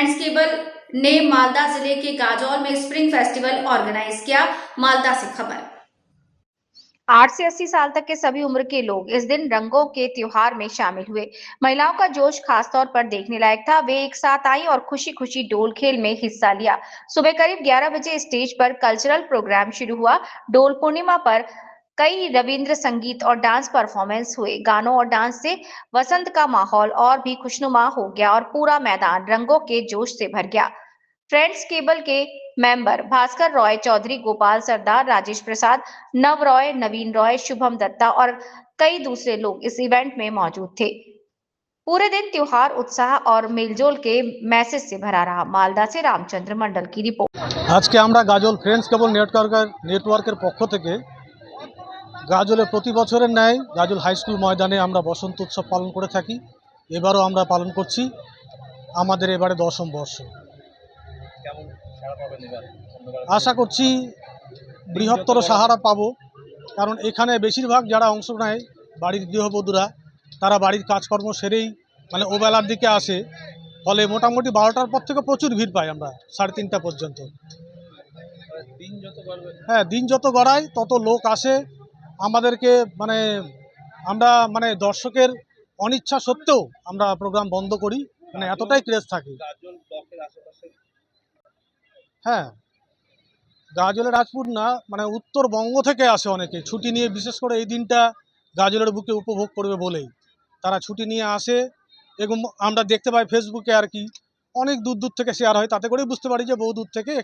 Friends cable ने मालदा जिले के गाजौल में स्प्रिंग फेस्टिवल ऑर्गेनाइज किया। मालदा से खबर। 8 से 80 साल तक के सभी उम्र के लोग इस दिन रंगों के त्योहार में शामिल हुए। महिलाओं का जोश खास तौर पर देखने लायक था। वे एक साथ आई और खुशी खुशी डोल खेल में हिस्सा लिया। सुबह करीब 11 बजे स्टेज पर कल्चरल प्रोग्राम शुरू हुआ। डोल पूर्णिमा पर कई रविंद्र संगीत और डांस परफॉर्मेंस हुए। गानों और डांस से वसंत का माहौल और भी खुशनुमा हो गया और पूरा मैदान रंगों के जोश से भर गया। फ्रेंड्स केबल के मेंबर भास्कर रॉय, चौधरी गोपाल सरदार, राजेश प्रसाद, नव रॉय, नवीन रॉय, शुभम दत्ता और कई दूसरे लोग इस इवेंट में मौजूद थे। पूरे दिन त्योहार उत्साह और मेलजोल के मैसेज से भरा रहा। मालदा से रामचंद्र मंडल की रिपोर्ट। आज के আমরা গাজল ফ্রেন্ডস কেবল নেটওয়ার্কের পক্ষ থেকে গাজলে প্রতি বছরের ন্যায় গাজল হাই স্কুল ময়দানে আমরা বসন্ত উৎসব পালন করে থাকি। এবারও আমরা পালন করছি। আমাদের এবারে 10ম বর্ষ। আশা করছি বৃহত্তর সাহারা পাবো, কারণ এখানে বেশিরভাগ যারা অংশ নেয় বাড়ির গৃহবধূরা, তারা বাড়ির কাজকর্ম সেরেই মানে ওবেলার দিকে আসে। ফলে মোটামুটি 12টার পর থেকে প্রচুর ভিড় পাই আমরা 3:30 পর্যন্ত। হ্যাঁ, দিন যত গড়ায় তত লোক আসে আমাদেরকে, মানে আমরা মানে দর্শকের অনিচ্ছা সত্ত্বেও আমরা প্রোগ্রাম বন্ধ করি, মানে এতটাই ক্রেজ থাকে। হ্যাঁ, গাজলের রাজপুর না, মানে উত্তরবঙ্গ থেকে আসে অনেকে ছুটি নিয়ে, বিশেষ করে এই দিনটা গাজলের বুকে উপভোগ করবে বলেই তারা ছুটি নিয়ে আসে। এবং আমরা দেখতে পাই ফেসবুকে আর কি অনেক দূর দূর থেকে শেয়ার হয়, তাতে করেই বুঝতে পারি যে বহু দূর থেকে